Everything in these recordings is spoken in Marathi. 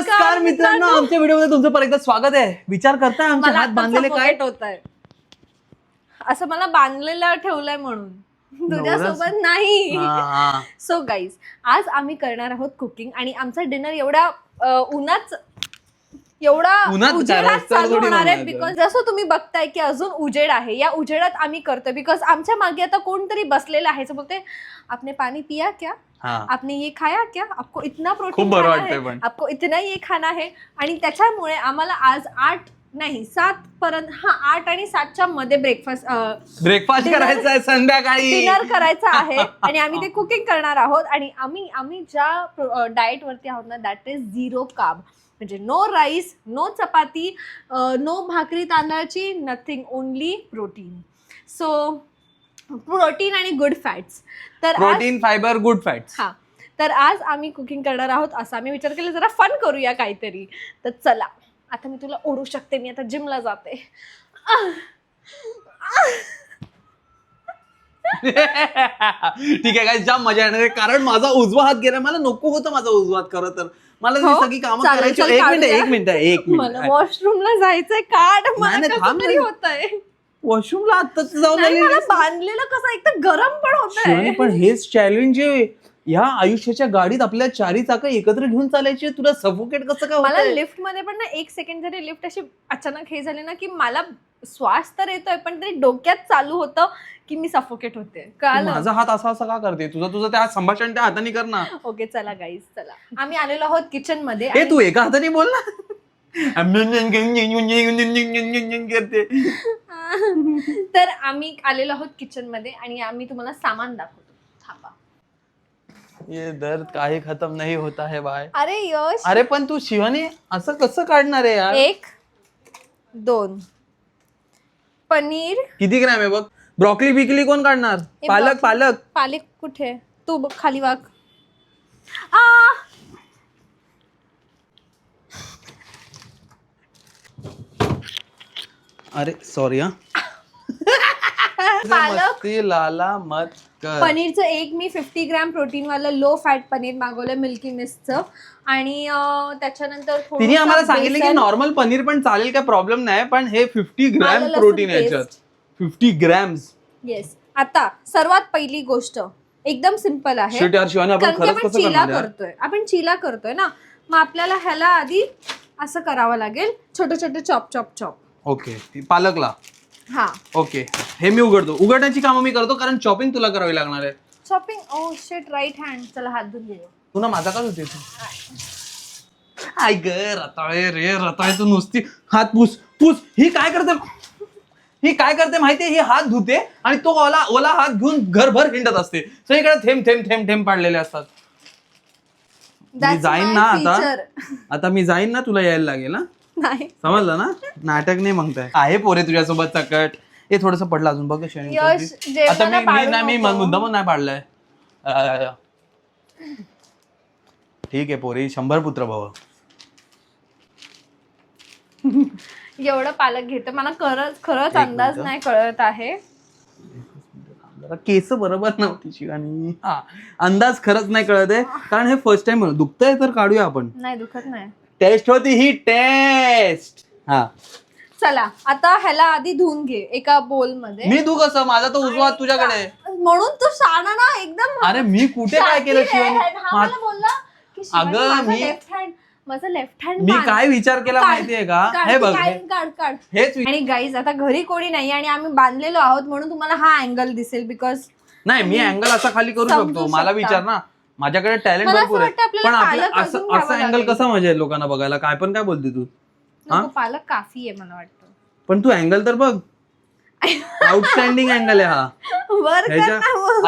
नमस्कार मित्रांनो, आमच्या व्हिडिओमध्ये तुमचं परत एकदा स्वागत आहे. विचार करताय आमचे हात बांधलेले काय होत आहे? असं मला बांधलेलं ठेवलंय म्हणून तुझ्यासोबत नाही. सो गाईज, आज आम्ही करणार आहोत कुकिंग आणि आमचा डिनर एवढा उजेडात चालू होणार आहे. बिकॉज जसं तुम्ही बघताय की अजून उजेड आहे, या उजेडात आम्ही करतोय. बिकॉज आमच्या मागे आता कोणतरी बसलेलं आहे, बोलते आपने पाणी पिया क्या, आपने ये खाया क्या, आपको इतना प्रोटीन खाना है, आपको इतना ये खाना है. आणि त्याच्यामुळे आम्हाला आज 7 पर्यंत 8 आणि 7च्या मध्ये ब्रेकफास्ट करायचा आहे, संध्याकाळी डिनर करायचा आहे. आणि आम्ही ते कुकिंग करणार आहोत. आणि आम्ही ज्या डाएट वरती आहोत ना, दॅट इज 0 कार्ब, म्हणजे नो राईस, नो चपाती, नो भाकरी तांदळाची, nothing, only protein. So protein आणि गुड फॅट्स. तर प्रोटीन, फायबर, गुड फॅट्स. हा, तर आज आम्ही कुकिंग करणार आहोत. असं आम्ही विचार केला, जरा फन करूया काहीतरी. तर चला, आता मी तुला ओढू शकते. मी आता जिमला जाते. ठीक आहे, जाम मजा येणार आहे, कारण माझा उजवा हात गेला. मला नको होतं माझा उजवा हात. खरं तर मला सगळी कामं करायची. एक मिनिट मला वॉशरूमला जायचंय. काढ, होतंय वॉशरूमला आत्ताच जाऊन बांधलेलं कसं, एक तर गरम पण होतंय. पण हेच चॅलेंज आहे. या आयुष्याच्या गाडीत आपल्या 4 चाकं एकत्र घेऊन चालायची. तुला सफोकेट कसं काय? मला लिफ्ट मध्ये पण ना, 1 सेकंड जरी लिफ्ट अशी अचानक हे झाली ना, की मला श्वास तर येतोय पण तरी डोक्यात चालू होतं की मी सफोकेट होते. माझा हात असा का करते? तुझं त्या संभाषण त्या हाताने कर ना. ओके, चला गाईज, चला. आम्ही आलेलो आहोत किचन मध्ये. तू एका हाताने बोल ना. करते. तर आम्ही आलेलो आहोत किचन मध्ये आणि आम्ही तुम्हाला सामान दाखवतो. थांबा. ये दर्द काहे खत्म नहीं होता है भाई. अरे यश, अरे पण तू शिवानी असं कसं काढणार आहे यार? 1 2 पनीर. किती ग्रॅम आहे बघ? ब्रॉकली बिकली कोण काढणार? पालक कुठे? तू बघ खाली वाग. अरे सॉरी हा. मस्ती लाला मत कर. पनीरचं एक मी 50 ग्रॅम प्रोटीन वालं लो फॅट पनीर मागवलं मिल्की मिस्टचं. आणि त्याच्यानंतर तिने आम्हाला सांगितलं की नॉर्मल पनीर पण चालेल, काय प्रॉब्लेम नाही, पण हे 50 ग्रॅम प्रोटीन याच्यात. 50 ग्रॅम्स. येस. आता सर्वात पहिली गोष्ट एकदम सिंपल आहे. आपण चिला करतोय ना, मग आपल्याला ह्याला आधी असं करावं लागेल, छोटे छोटे चॉप. ओके, पालकला. हा, ओके. हे मी उघडण्याची कामं मी करतो, कारण चॉपिंग तुला करावी लागणार आहे. Chopping. Oh shit, right hand. चला हात धुवून घेऊ. तू ना माझा काय होते? आय ग रताळे तू नुसती हात पुस. ही काय करते माहितीये? ही हात धुते आणि तो ओला हात घेऊन घरभर हिंडत असते. सगळीकडे थेंब पाडलेले असतात. मी जाईन ना आता मी जाईन ना, तुला यायला लागेल ना. नाही, समजलं ना? नाटक नाही म्हणताय. आहे पोरे तुझ्यासोबत सकट. हे थोडस पडलं अजून बघ. आता मी मुद्दाम नाही पाडलाय. ठीक आहे पोरी, 100 पुत्र भव. एवढं पालक घेतं. मला खरंच अंदाज नाही कळत आहे. केस बरोबर नव्हती शिवानी. अंदाज खरंच नाही कळत आहे, कारण हे फर्स्ट टाइम दुखतंय. तर काढूया आपण. नाही, दुखत नाही. टेस्ट होती ही टेस्ट. हा, चला आता ह्याला आधी धुवून घे एका बोल मध्ये. मी धू कसं? माझा तो उजवा हात तुझ्याकडे. म्हणून तू शाना ना एकदम. अरे मी कुठे काय केलं शिवानी? बोलला की माझा लेफ्ट हँड. मी काय विचार केला माहितीये का? हे बघ, काढ. आणि गाईज, आता घरी कोणी नाही आणि आम्ही बांधलेलो आहोत, म्हणून तुम्हाला हा अँगल दिसेल. बिकॉज नाही, मी अँगल असा खाली करू शकतो. मला विचार ना, माझ्याकडे टॅलेंट भरपूर आहे. पण आपलं असं अँगल कसा मजा आहे लोकांना बघायला? काय बोलते तू? पालक काफी आहे मला वाटतं. पण तू अँगल तर बघ. आउटस्टँडिंग अँगल आहे हा.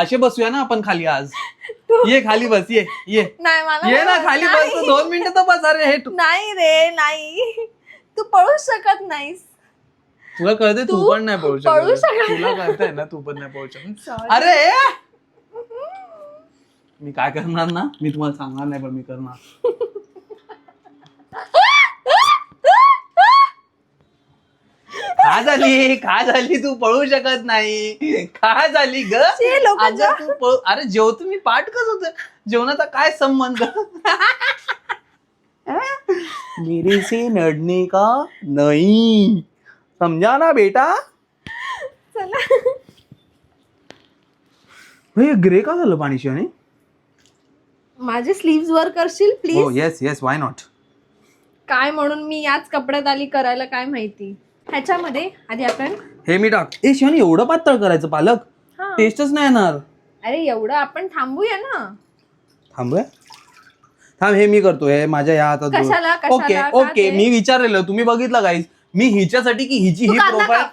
असे बसूया ना आपण खाली आज. ये खाली बस. ये ना खाली बस. 2 मिनिटं तर बस. अरे नाही रे, नाही, तू पळू शकत नाहीस. तुला कळते तू पण नाही पळू शकत. तुला कळतंय ना, तू पण नाही पळू शकत. अरे मी काय करणार ना, मी तुम्हाला सांगणार नाही, पण मी करणार. का झाली तू पळू शकत नाही? का झाली ग? अरे जेवतो मी, पाठ कसं होतं? जेवणाचा काय संबंध? मेरे से लड़ने का नहीं, समझा ना बेटा. चला. हे ग्रे का झालं पाणी शिवानी? माझे स्लीव्स वर करशील हो please. Yes yes, why not. काय म्हणून मी याच कपड्यात आली करायला काय माहिती. ह्याच्यामध्ये आधी आपण हे मी टाक. ए शिवानी एवढं पातळ करायचं पालक? हा. टेस्टच नाही येणार. अरे एवढं आपण थांबूया ना. थांबूया. थांब, हे मी करतो. हे माझ्या या हातात. कशाला ओके ओके, मी विचारलेलं, तुम्ही बघितलं गाईज, मी हिच्यासाठी की हिची ही प्रोफाईल.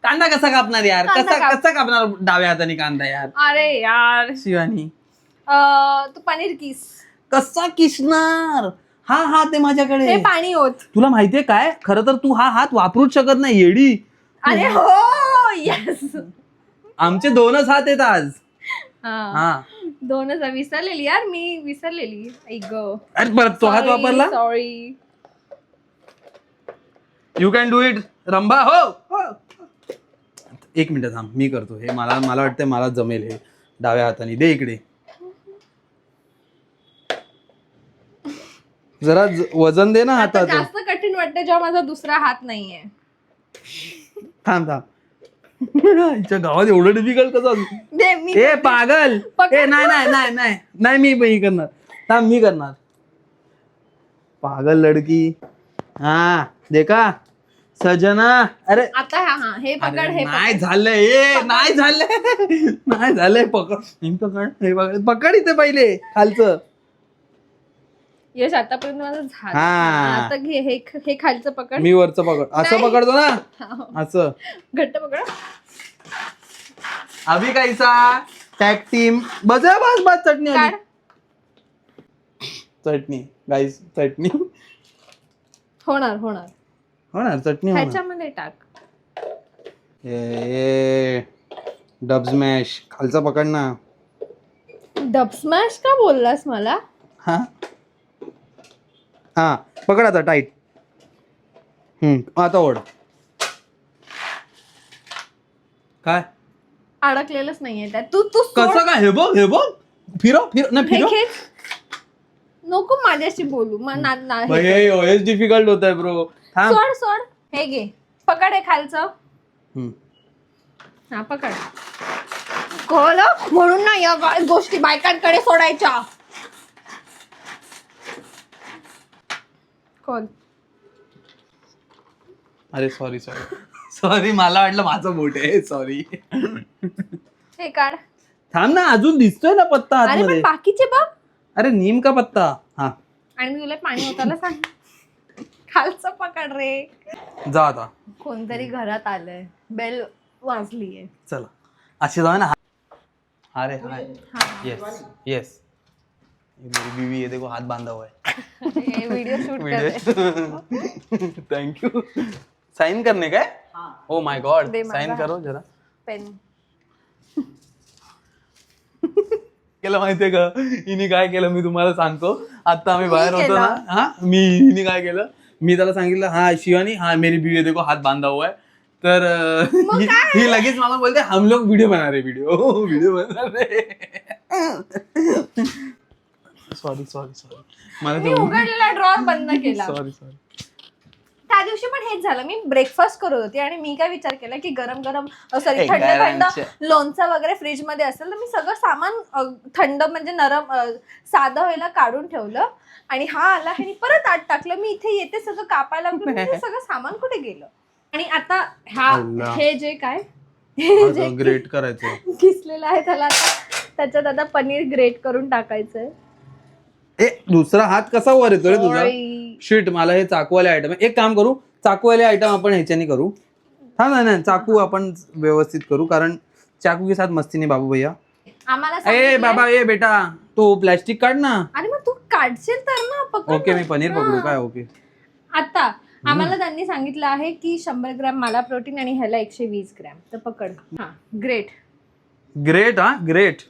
कांदा कसा कापणार यार? कसा कापणार डाव्या हाताने कांदा यार? अरे यार शिवानी तू पनीर किस. कसा किसणार? हा हात आहे माझ्याकडे. हे पाणी होत. तुला माहितीये काय, खरं तर तू हा हात वापरूच शकत नाही येडी. अरे हो येस. आमचे 2च हात आहेत आज. हा दोनच विसरलेली यार, मी विसरलेली. ऐक ग. अरे परत तो हात वापरला. Sorry. You can do it रंबा. हो 1 मिनिट थांब, मी करतो हे. मला वाटतंय मला जमेल हे डाव्या हाताने. दे इकडे. जरा वजन दे ना आता हातात. जास्त कठीण वाटतं जेव्हा माझा दुसरा हात नाहीये. थांब. हिच्या गावात एवढं डिफिकल्ट कसं? दे मी. ए पागल. पकड. ए नाही मी करणार. थांब, मी करणार. पागल लडकी. हा देखा सजना. अरे आता हा हे पकड. हे नाही झालंय. नाही झालंय. पकड इथे पहिले खालचं. यश आतापर्यंत माझं झालं. हा. आता घे हे खालचं पकड. मी वरचं पकड. असं नाही. पकडतो ना, असं घट्ट पकड. अभि कैसा टॅग टीम. बस चटणी आली. चटणी गाईस, चटणी होणार होणार. चटणी होणार. ह्याच्यामध्ये टाक. डब स्मॅश. खालचा पकड ना. डब स्मॅश का बोललास मला? हा पकड आता टाईट. आता ओढ. काय अडकलेलंच नाहीये त्यात. तू कसं काय? हे बघ फिरव नाही फिरव. नको माझ्याशी बोलू. हेच डिफिकल्ट होत आहे ब्रो. सोड. हे घे पकड. हे खालचं. हा पकड. म्हणून ना या गोष्टी बायकांकडे सोडायच्या. अरे सॉरी मला वाटलं माझं बोट आहे. सॉरी. हे काढ. थांब ना, अजून दिसतोय ना पत्ता अरे आतमध्ये. पण बाकीचे बघ. अरे नीम का पत्ता. हा आणि मी तुला पाणी होताना सांग. खालचं पकड रे. जा आता. कोणतरी घरात आलंय. बेल वाजलीये. चला अशी जाऊ ना. अरे हाय. येस मेरी बीवी ये देखो हाथ बांधा हुआ है. वीडियो शूट कर. Thank you. साइन करने का है? Oh my God. They sign माझा. करो जरा. पेन. केलं माहितीये का हिने काय केलं, मी तुम्हाला सांगतो. आता आम्ही बाहेर होतो ना, हिने काय केलं, मी त्याला सांगितलं हा शिवानी हा मेरी बीवी देखो हाथ बांधा हुआ है. तर ही लगेच मला बोलते हम लोग वीडियो बना रहे. वीडियो बना रहे. सॉरी मी उघडलेला ड्रॉअर बंद केला. सॉरी. त्या दिवशी पण हेच झालं. मी ब्रेकफास्ट करत होते आणि मी काय विचार केला की गरम थंड लोणचं वगैरे फ्रीज मध्ये असेल तर मी सगळं सामान थंड म्हणजे नरम साधं व्हायला काढून ठेवलं. आणि हा आला आणि परत आत टाकलं. मी इथे येते सगळं कापायला लागलं. सगळं सामान कुठे गेलं. आणि आता हे जे काय ग्रेट करायचं किसलेलं आहे त्याच्यात आता पनीर ग्रेट करून टाकायचंय. दुसरा हात कसा वर येतो रे तुझा? शिट, मला हे चाकूवाले आयटम. एक काम करू, चाकूवाले आयटम आपण ह्याच्याने करू. नाही चाकू आपण व्यवस्थित करू, कारण चाकू के साथ मस्ती नाही बाबू भैया. आम्हाला बाबा बेटा तो प्लॅस्टिक काढ ना. अरे मग तू काढशील तर ना. पकड. ओके मी पनीर पकडू काय? ओके. आता आम्हाला त्यांनी सांगितलं आहे की 100 ग्रॅम मला प्रोटीन आणि ह्याला 120 ग्रॅम. तर पकड. हा ग्रेट. ग्रेट.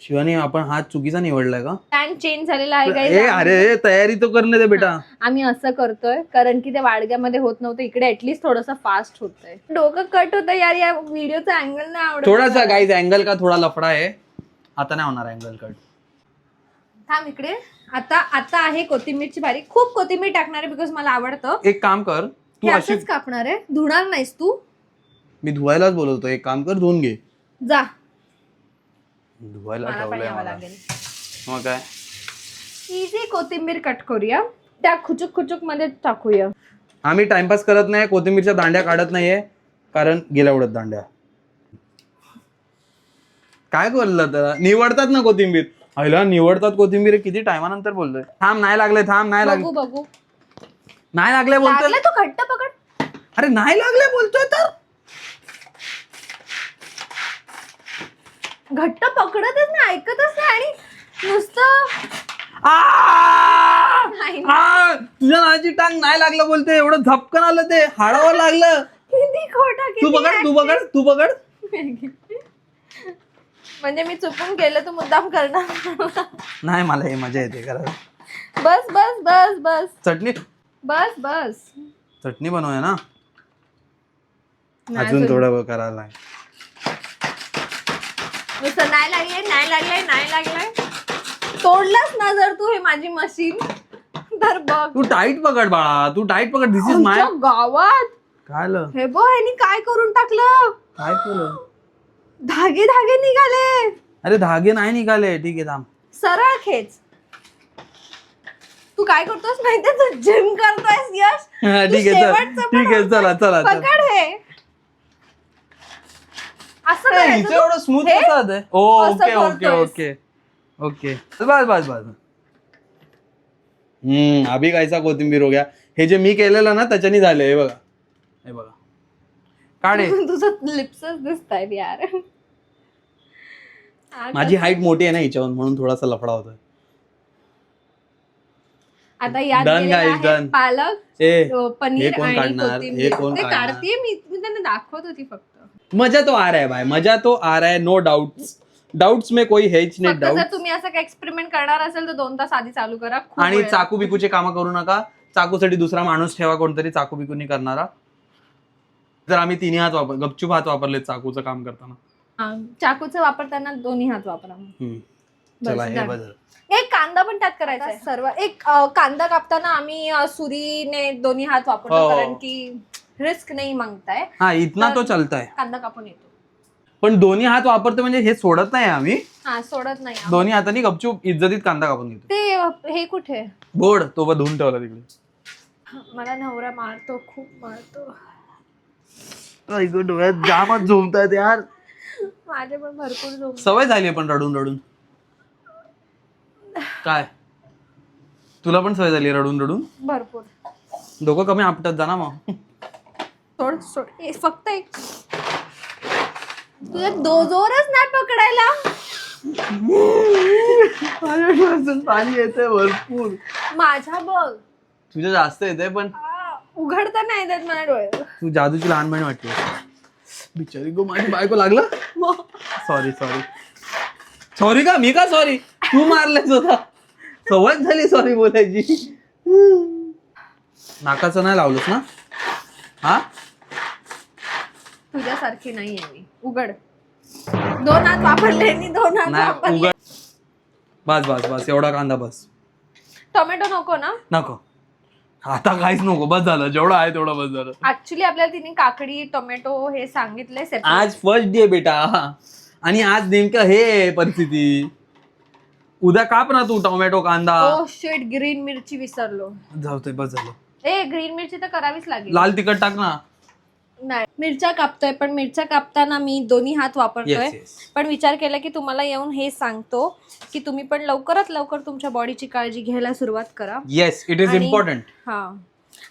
शिवानी आपण हात चुकीचा निवडलाय का? पॅन चेंज झालेला आहे गाईस. अरे तयारी तो करणे दे बेटा. आम्ही असं करतोय कारण की ते वाडग्यामध्ये होत नव्हतं. इकडे ऍटलीस्ट थोडंसं फास्ट होतंय. डोकं कट होतं यार. या व्हिडिओचा अँगल नाही आवडत. थोडासा गाईज अँगल का थोडा लफडा आहे. आता नाही होणार अँगल कट. थांब इकडे. आता आहे कोथिंबीरची भारी. खूप कोथिंबीर टाकणार आहे बिकॉज मला आवडतं. एक काम कर, तू अशीच असंच कापणार आहे. धुणार नाहीस तू? मी धुवायलाच बोलवतो. एक काम कर, धुवून घे. जा. धुवायला मला पण ठेवलंय यावं मला. लागेल. मग काय इझी कोथिंबीर कट करूया. त्या खुचूक मध्ये टाकूया. आम्ही टाइमपास करत नाही, कोथिंबीरच्या दांड्या काढत नाहीये कारण गेल्या उडत दांड्या. काय बोललं तर निवडतात ना कोथिंबीर. आईला निवडतात कोथिंबीर. किती टायमानंतर बोलतोय. थांब नाही लागले, थांब नाही लागले, बघू नाही लागले बोलतोय. लागलं तू घट्ट पकड. अरे नाही लागले बोलतोय तर घट्ट पकडतच नाही, ऐकतच नाही आणि नुसतं तुझ्या नाची टांग नाही लागलं बोलते. एवढं झपकन आलं ते हाडावर लागलं. किती खोटं. तू बघड. म्हणजे मी चुकून केलं तू मुद्दाम करणार. नाही मला हे मजा येते करायला. बस बस बस बस. चटणी बस बस. चटणी बनवूया ना. अजून थोडं करायला लागेल. नुसतं नाही लागलंय. तोडलंच ना जर तू हे माझी मशीन तर बघ. तू टाईट पकड बाळा, तू टाईट पकड. दिस इज माय गावात. काय आलं? हे बघ ह्यानी काय करून टाकलं. काय केलं? धागे निघाले. अरे धागे नाही निघाले. ठीक आहे थांब. सरळ खेच. तू काय करतोस माहितीये? तू जिम करतोयस यश. ठीक आहे चला पकड हे. असं करायचं तू. एवढं स्मूथ हे? कसं आहे? ओके बस. अभी कायचा कोथिंबीर हो गया. हे जे मी केलेलं ना त्याच्यानी झालंय. हे बघा काढे. तुझं लिप्सच दिसतायत यार. माझी हाईट मोठी आहे ना हिच्यावर, म्हणून थोडासा लफडा होतोय. आता यात Done, गेलेलं guys, आहे done. पालक, हे पनीर कोण आणि काढणार? कोथिंबीर. हे कोण ते काढणार? काढतेय मी त्यांना दाखवत होती फक्त. मजा तो आ रहा है भाई, मजा तो आ रहा है. नो डाउट्स में कोई हेच नाही. फक्त जर तुम्ही असं एक्सपेरिमेंट करणार असेल तर 2 तास आधी चालू करा. खूप आणि वेळ चाकू बिकूचे काम करू नका. चाकूसाठी दुसरा माणूस ठेवा, कोणतरी चाकू बिकूनी करणारा. जर आम्ही तिन्ही हात गपचूप हात वापरले चाकूचं काम करताना. चाकूचं वापरताना दोन्ही हात वापरा. चला हे बदल. एक कांदा पण त्यात करायचा आहे. सर्व एक कांदा कापताना आम्ही सुरीने दोन्ही हात वापरतो हो. कारण की रिस्क नाही मागताय. हा इतना तो चलताय. कांदा कापून येतो. पण दोन्ही हात वापरतो म्हणजे हे सोडत नाही आम्ही. सोडत नाही. दोन्ही हातांनी गपचूप इज्जतीत कांदा कापून घेतो. ते हे कुठे बोर्ड तो धुवून ठेवला तिकडे. मला नवरा मारतो, खूप मारतो. डोळ्यात जामच झोमतात यार. माझे पण भरपूर झोप. सवय झाली पण रडून काय तुला पण सवय झाली रडून भरपूर. डोकं कमी आपटत जा ना मग. सोड. फक्त एक तुझ्या जोरच नाही पकडायला. पाणी येते भरपूर. माझ्या बघ तुझ्या जास्त येते पण उघडता नाही देत मला डोळे. तू जादूची लहान बहीण वाटते. बिचारी गो माझी बायको लागलं. सॉरी का? मी का सॉरी? तू मारलेस होता. सवय झाली सॉरी बोलायची. नाकाचं नाही लावलंस ना? हा तुझ्यासारखी नाहीये मी. उघड. 2 हात वापरले मी. 2 हात नाही वापरले. उघड. बस एवढा कांदा बस. टोमॅटो नको ना? नको आता काहीच नको. बस झालं. जेवढं आहे तेवढं बस झालं. ऍक्च्युली आपल्याला तिने काकडी टोमॅटो हे सांगितलंय separate. आज फर्स्ट डे बेटा आणि आज नेमकं हे परिस्थिती. उद्या काप ना तू टोमॅटो कांदा. ओ शिट, ग्रीन मिरची विसरलो. जाऊ ते बस झालं. ग्रीन मिरची तर करावीच लागेल. लाल तिखट टाक ना. नाही मिरच्या कापतोय पण मिरच्या कापताना मी दोन्ही हात वापरतोय. Yes. पण विचार केला की तुम्हाला येऊन हे सांगतो की तुम्ही पण लवकरात लवकर तुमच्या बॉडीची काळजी घ्यायला सुरुवात करा. Yes it is important. हा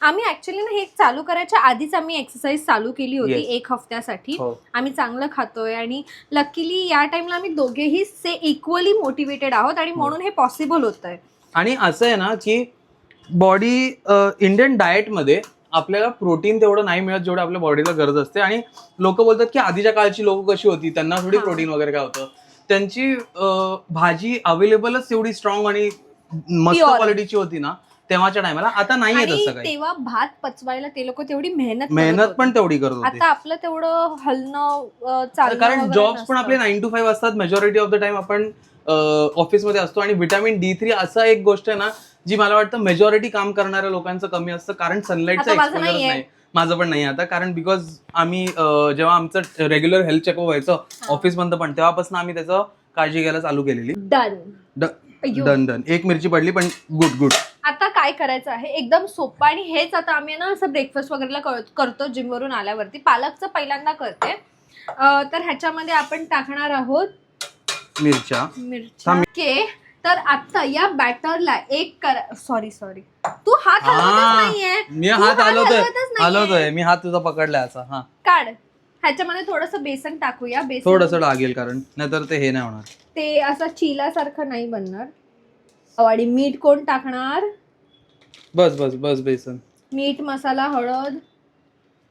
आम्ही ऍक्च्युली ना हे चालू करायच्या आधीच आम्ही एक्सरसाइज चालू केली होती. Yes. 1 हफ्त्यासाठी. हो. आम्ही चांगलं खातोय आणि लकीली या टाइमला आम्ही दोघेही इक्वली मोटिवेटेड आहोत आणि म्हणून हे पॉसिबल होतंय. आणि असं आहे ना की बॉडी इंडियन डाएट मध्ये आपल्याला प्रोटीन तेवढं नाही मिळत जेवढं आपल्या बॉडीला गरज असते. आणि लोक बोलतात की आधीच्या काळची लोक कशी होती, त्यांना थोडी प्रोटीन वगैरे काय होतं. त्यांची भाजी अवेलेबलच एवढी स्ट्रॉंग आणि मस्त क्वालिटीची होती ना, तेव्हाच्या टायमाला. आता नाहीये तसं काही. तेव्हा भात पचवायला ते लोक तेवढी मेहनत पण तेवढी करत होते. आता आपलं तेवढं हलणं चालणं, कारण जॉब्स पण आपले 9 to 5 असतात. मेजॉरिटी ऑफ द टाइम आपण ऑफिसमध्ये असतो. आणि व्हिटॅमिन D3 असं एक गोष्ट आहे ना जी मला वाटतं मेजॉरिटी काम करणाऱ्या लोकांचं कमी असतं, कारण सनलाईटचा एक्सपोजर नाही. माझं पण नाही आता, कारण बिकॉज आम्ही जेव्हा आमचं रेग्युलर हेल्थ चेकअप व्हायचं ऑफिसमध्ये पण, तेव्हापासून आम्ही त्याचं काळजी घ्यायला चालू केलेली. डन. एक मिरची पडली पण गुड. आता काय करायचं आहे एकदम सोपं, आणि हेच आता आम्ही ना असं ब्रेकफास्ट वगैरे करतो जिम वरून आल्यावरती. पालकचं पहिल्यांदा करते. तर ह्याच्यामध्ये आपण टाकणार आहोत मिरच्या. तर आता या बॅटरला सॉरी तू हात हलवतच नाहीये. मी हात हलवतोय. मी हात तुझा पकडलाय असा. हा काढ. ह्याच्यामध्ये थोडंसं बेसन टाकूया. बेसन थोडंसं लागेल, कारण नाहीतर ते हे नाही होणार. ते असं चिलासारखं नाही बनणार. आणि मीठ कोण टाकणार? बस बेसन, मीठ, मसाला, हळद.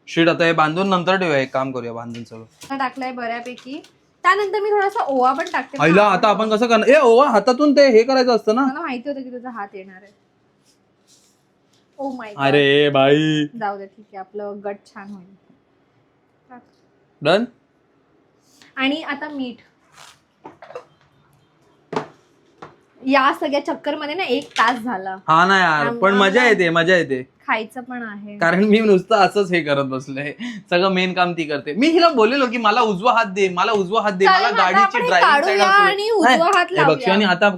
शीट आता हे बांधून नंतर ठेवूया. एक काम करूया, बांधून सगळं टाकलंय बऱ्यापैकी. त्यानंतर मी थोडासा ओवा पण टाकते. पहिला आता आपण कसं करणार? ओवा हातातून ते हे करायचं असतं ना. मला माहिती होतं की तुझा हात येणार आहे. Oh my God. अरे बाई, जाऊ दे, ठीक आहे, आपलं गट छान होईल. डन. आणि आता मीठ. या सगळ्या चक्कर मध्ये ना 1 तास झाला. हा ना यार, पण मजा येते. खायचं पण आहे, कारण मी नुसतं असंच हे करत बसलोय. सगळं मेन काम ती करते. मी हिला बोललेलो की मला उजवा हात दे, मला गाडीची ड्रायव्हिंग बघशी. आणि आता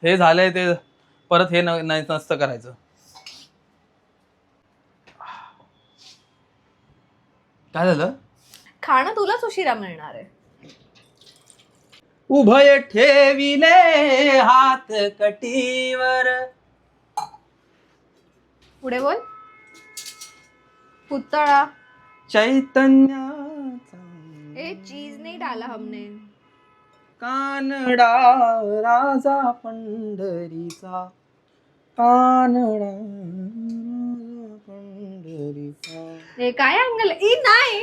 हे झालंय ते परत हे नसतं करायचं. काय झालं? खाणं तुलाच उशिरा मिळणार आहे. उभय ठेविले हात कटीवर. पुढे बोल. पुतळा चैतन्याचा चीज नाही डाला हमने. कानडा राजा पंढरीचा. कानडा पंढरीचा. हे काय अंगल नाही.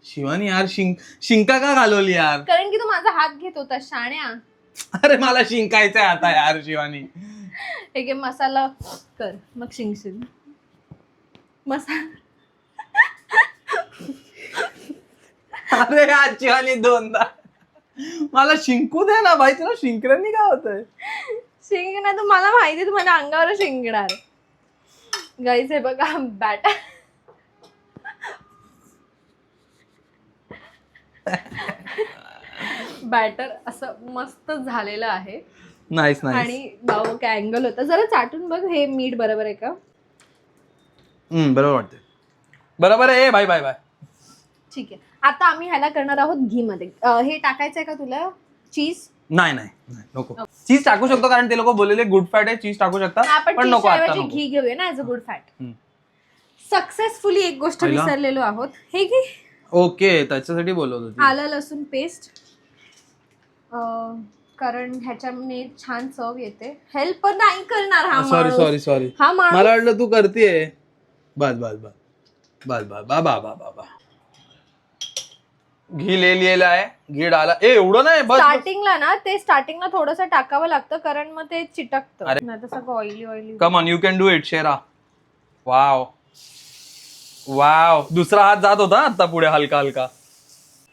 शिवानी यार, शिंका का घालवली यार? कारण की तू माझा हात घेत होता शाण्या. अरे मला शिंकायचंय आता यार शिवानी. ठीक आहे, मसाला कर मग शिंकशील. मसाला. अरे यार शिवानी, दोनदा मला शिंकू दे ना बाई. तुला शिंकण्यानी काय होतंय? शिंकणार तर मला माहिती, तू माझ्या अंगावर शिंकणार. गाईस हे बघा बॅटर. बॅटर असं मस्त झालेलं आहे. नाईस. आणि बाबा काय अँगल होता, जरा चाटून बघ. हे मीठ बरोबर आहे का? बरोबर वाटते. बरोबर आहे. बाय. ठीक आहे. आता आम्ही ह्याला करणार आहोत घी मध्ये. हे टाकायचंय का तुला? चीज? नाही नको. चीज टाकू शकतो, कारण ते लोक बोललेले गुड फॅट आहे, चीज टाकू शकतात, पण नको आता. घी घेऊया ना as a good fat. Successfully एक गोष्ट विसरलेलो आहोत. हे घे. ओके, त्याच्यासाठी बोलवत होती. आलं लसूण पेस्ट. कारण ह्याच्याने छान चव येते. हेल्प नाही करणार हा माणूस. सॉरी. हा माणूस, मला वाटलं तू करतेय. बस. घी लिहिलेलं आहे. घी डाला. एवढं नाही. स्टार्टिंगला थोडंसं टाकावं लागतं, कारण मग ते चिटकतं. नाही तर सगळं oily. Come on, you can do it शेरा. वाव. दुसरा हात जात होता आता पुढे हलका.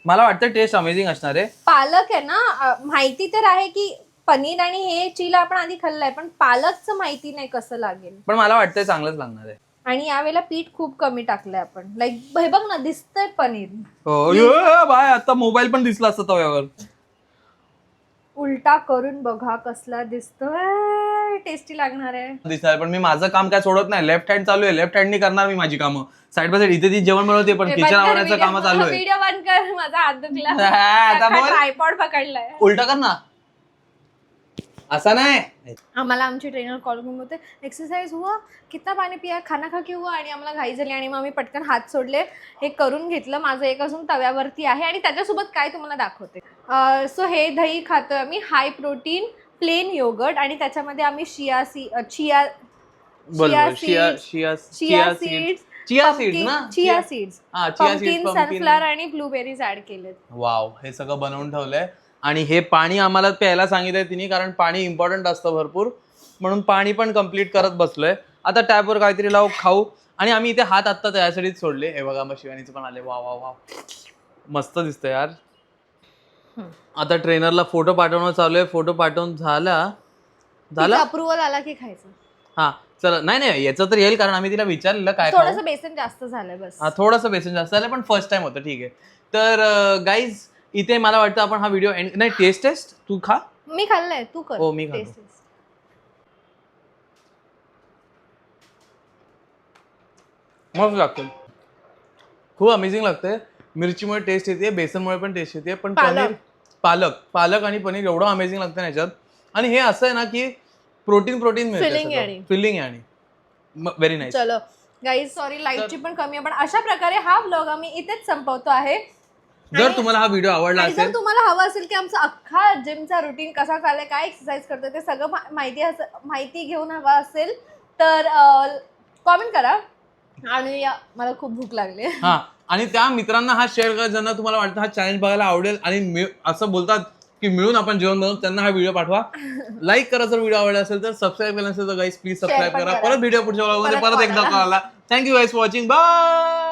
मला वाटतं टेस्ट अमेझिंग असणार आहे. पालक आहे ना, माहिती तर आहे की पनीर आणि हे चिला आपण आधी खाल्लंय, पण पालकचं माहिती नाही कसं लागेल. पण मला वाटतंय चांगलंच लागणार आहे. आणि यावेळेला पीठ खूप कमी टाकलंय आपण. लाईक हे बघ ना, दिसतंय पनीर. हो बाय, आता मोबाईल पण दिसला असता तव्यावर. उलटा करून बघा कसला दिसतोय. टेस्टी लागणार आहे. दिसणार, पण मी माझं काम काय सोडत नाही. लेफ्ट हँड चालू आहे. लेफ्ट हँडनी करणार मी माझी कामं. साईड बाय साईड इथे ती जेवण बनवते, पण किचन आवडायचं काम चालू आहे. व्हिडिओ बंद कर, माझा हात दुखला. ट्रायपॉड पकडलाय. उलटा कर ना. असा नाही. आम्हाला आमची ट्रेनर कॉल करून होते, एक्सरसाइज हुआ, कितना पाणी पिया, खाना खा के हुआ. आणि आम्हाला घाई झाली आणि मग आम्ही पटकन हात सोडले, हे करून घेतलं. माझं एक अजून तव्यावरती आहे आणि त्याच्यासोबत काय तुम्हाला दाखवते. सो हे दही खातोय आम्ही, हाय प्रोटीन प्लेन योगर्ट. आणि त्याच्यामध्ये आम्ही चिया सीड्स, पंपकिन, सनफ्लॉवर आणि ब्लूबेरीज ऍड केलेत. वाव, हे सगळं बनवून ठेवलंय. आणि हे पाणी आम्हाला प्यायला सांगितलंय तिने, कारण पाणी इम्पॉर्टंट असतं भरपूर. म्हणून पाणी पण कम्प्लीट करत बसलोय. आता टॅपवर काहीतरी लावू खाऊ. आणि आम्ही इथे हात आत्ता त्यासाठीच सोडले. हे बघा मग शिवानीचं पण आले. वा वा वा मस्त दिसतंय यार. आता ट्रेनरला फोटो पाठवणं चालू आहे. फोटो पाठवून झाला अप्रुव्हल आला की खायचं. हा चला. नाही याचं तर येईल कारण आम्ही तिला विचारलेलं काय थोडंसं बेसन जास्त झालंय बस. हा थोडंसं बेसन जास्त झालं पण फर्स्ट टाइम होतं. ठीक आहे. तर गाईज इथे मला वाटतं आपण हा व्हिडिओ नाही टेस्ट तू खा. मी खाल्लंय तू कर. हो मी खातो. मस्त लागतं. खूप अमेझिंग लागतंय. मिरचीमुळे टेस्ट येते, बेसनमुळे पण टेस्ट येते. पण पनीर पालक आणि पनीर एवढं अमेझिंग लागतं ना याच्यात. आणि हे असं आहे ना की प्रोटीन मिळतं. फिलिंग आणि व्हेरी नाईस. चलो गाईज सॉरी लाईटची पण कमी आहे पण अशा प्रकारे हा व्लॉग आम्ही इथेच संपवतो आहे. जर तुम्हाला हा व्हिडिओ आवडला असेल, जर तुम्हाला हवा असेल की आमचा अख्खा जिमचा रुटीन कसा चाललाय, काय एक्सरसाइज करतोय ते सगळं माहिती घेऊन हवा असेल तर कॉमेंट करा. आणि मला खूप भूक लागली. हा आणि त्या मित्रांना हा शेअर करा ज्यांना तुम्हाला वाटतं हा चॅलेंज बघायला आवडेल आणि असं बोलतात की मिळून आपण जेवण बनवू, त्यांना हा व्हिडिओ पाठवा. लाईक करा जर व्हिडिओ आवडला असेल तर. सबस्क्राईब केलं असेल तर गाईज प्लीज सबस्क्राईब करा. परत व्हिडिओ पुढच्या व्लॉगमध्ये परत एकदा call. Thank you guys for watching. Bye.